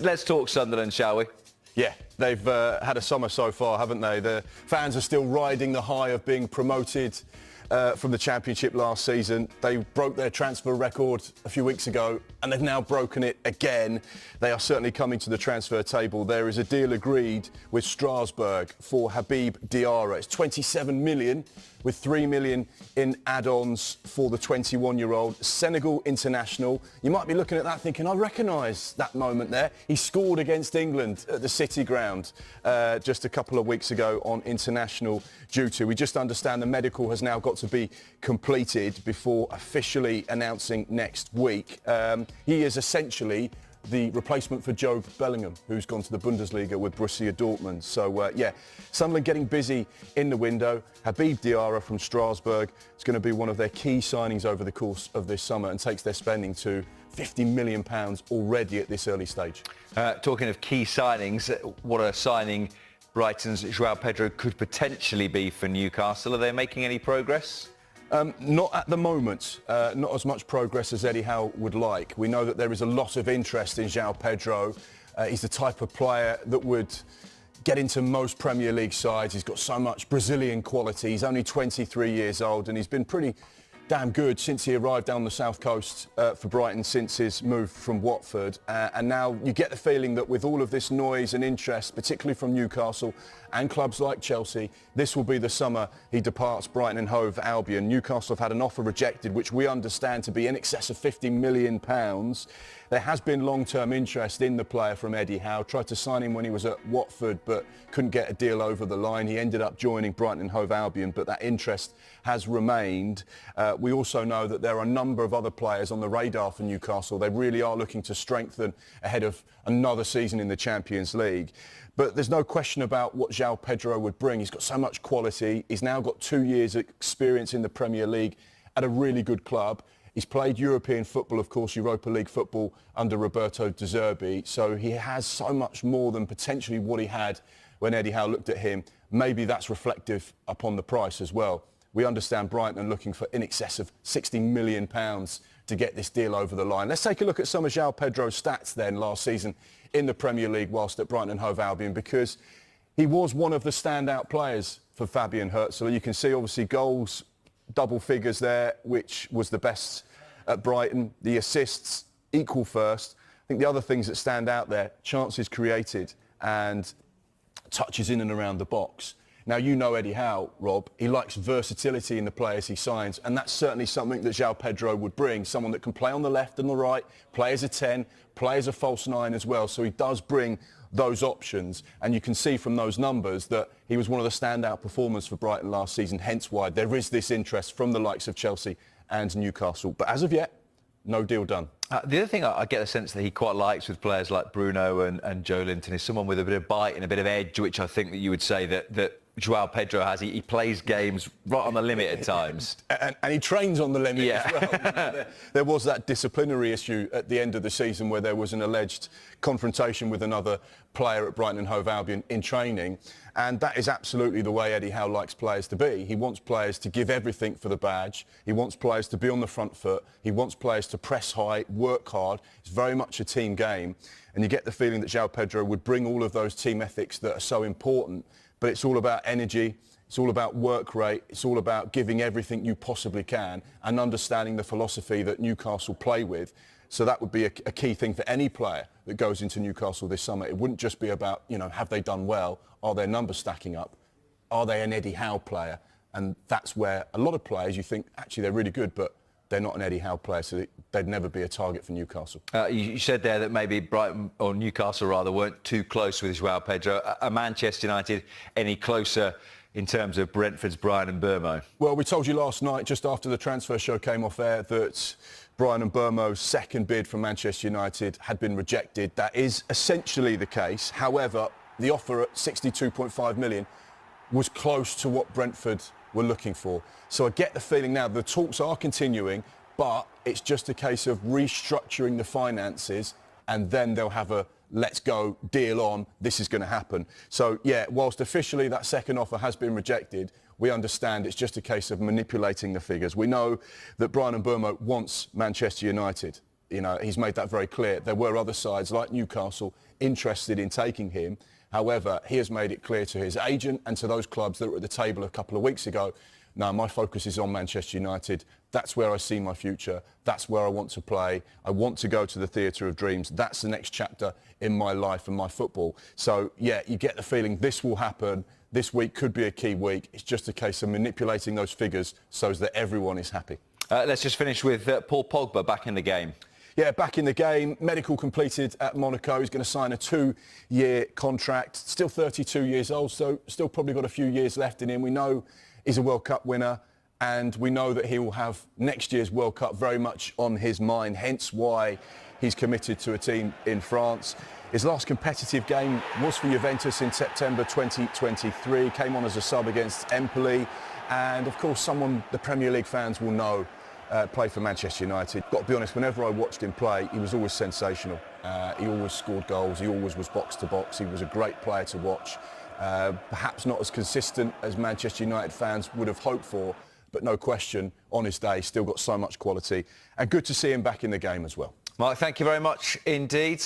Let's talk Sunderland, shall we? Yeah, they've had a summer so far, haven't they? The fans are still riding the high of being promoted from the Championship last season. They broke their transfer record a few weeks ago and they've now broken it again. They are certainly coming to the transfer table. There is a deal agreed with Strasbourg for Habib Diara. It's 27 million with 3 million in add-ons for the 21-year-old Senegal international. You might be looking at that thinking, I recognise that moment there. He scored against England at the City Ground just a couple of weeks ago on international duty. We just understand the medical has now got to be completed before officially announcing next week. He is essentially the replacement for Jude Bellingham, who's gone to the Bundesliga with Borussia Dortmund. So, yeah, Sunderland getting busy in the window. Habib Diara from Strasbourg is going to be one of their key signings over the course of this summer and takes their spending to £50 million already at this early stage. Talking of key signings, what a signing Brighton's Joao Pedro could potentially be for Newcastle. Are they making any progress? Not at the moment, not as much progress as Eddie Howe would like. We know that there is a lot of interest in Joao Pedro. He's the type of player that would get into most Premier League sides. He's got so much Brazilian quality. He's only 23 years old and he's been pretty damn good since he arrived down the south coast for Brighton since his move from Watford. And now you get the feeling that with all of this noise and interest, particularly from Newcastle and clubs like Chelsea, this will be the summer he departs Brighton and Hove Albion. Newcastle have had an offer rejected, which we understand to be in excess of £50 million. There has been long-term interest in the player from Eddie Howe. Tried to sign him when he was at Watford, but couldn't get a deal over the line. He ended up joining Brighton and Hove Albion, but that interest has remained. We also know that there are a number of other players on the radar for Newcastle. They really are looking to strengthen ahead of another season in the Champions League. But there's no question about what Joao Pedro would bring. He's got so much quality. He's now got 2 years' experience in the Premier League at a really good club. He's played European football, of course, Europa League football under Roberto De Zerbi. So he has so much more than potentially what he had when Eddie Howe looked at him. Maybe that's reflective upon the price as well. We understand Brighton are looking for in excess of £60 million to get this deal over the line. Let's take a look at some of Joao Pedro's stats then last season in the Premier League whilst at Brighton and Hove Albion, because he was one of the standout players for Fabian Herzl. You can see obviously goals, double figures there, which was the best at Brighton. The assists equal first. I think the other things that stand out there, chances created and touches in and around the box. Now, you know Eddie Howe, Rob. He likes versatility in the players he signs, and that's certainly something that Joao Pedro would bring. Someone that can play on the left and the right, play as a 10, play as a false 9 as well. So he does bring those options, and you can see from those numbers that he was one of the standout performers for Brighton last season, hence why there is this interest from the likes of Chelsea and Newcastle. But as of yet, no deal done. The other thing I get a sense that he quite likes with players like Bruno and Joe Linton is someone with a bit of bite and a bit of edge, which I think that you would say that Joao Pedro has. He plays games right on the limit at times. And he trains on the limit as well. There was that disciplinary issue at the end of the season where there was an alleged confrontation with another player at Brighton and Hove Albion in training. And that is absolutely the way Eddie Howe likes players to be. He wants players to give everything for the badge. He wants players to be on the front foot. He wants players to press high, work hard. It's very much a team game. And you get the feeling that Joao Pedro would bring all of those team ethics that are so important. But it's all about energy, it's all about work rate, it's all about giving everything you possibly can and understanding the philosophy that Newcastle play with. So that would be a key thing for any player that goes into Newcastle this summer. It wouldn't just be about, you know, have they done well? Are their numbers stacking up? Are they an Eddie Howe player? And that's where a lot of players, you think, actually, they're really good, but they're not an Eddie Howe player, so they'd never be a target for Newcastle. You said there that maybe Brighton, or Newcastle rather, weren't too close with Joao Pedro. Are Manchester United any closer in terms of Brentford's Bryan Mbeumo? Well, we told you last night, just after the transfer show came off air, that Bryan Mbeumo's second bid from Manchester United had been rejected. That is essentially the case. However, the offer at £62.5 million was close to what Brentford were looking for. So I get the feeling now the talks are continuing, but it's just a case of restructuring the finances and then they'll have a let's go deal on, this is going to happen. So, yeah, whilst officially that second offer has been rejected, we understand it's just a case of manipulating the figures. We know that Bryan Mbeumo wants Manchester United. You know, he's made that very clear. There were other sides like Newcastle interested in taking him. However, he has made it clear to his agent and to those clubs that were at the table a couple of weeks ago, no, my focus is on Manchester United. That's where I see my future. That's where I want to play. I want to go to the theatre of dreams. That's the next chapter in my life and my football. So, yeah, you get the feeling this will happen. This week could be a key week. It's just a case of manipulating those figures so that everyone is happy. Let's just finish with Paul Pogba back in the game. Yeah, back in the game. Medical completed at Monaco. He's going to sign a 2-year contract. Still 32 years old, so still probably got a few years left in him. We know he's a World Cup winner, and we know that he will have next year's World Cup very much on his mind, hence why he's committed to a team in France. His last competitive game was for Juventus in September 2023. Came on as a sub against Empoli, and of course someone the Premier League fans will know played for Manchester United. Got to be honest, whenever I watched him play, he was always sensational. He always scored goals, he always was box to box, he was a great player to watch. Perhaps not as consistent as Manchester United fans would have hoped for, but no question, on his day, still got so much quality. And good to see him back in the game as well. Mark, thank you very much indeed.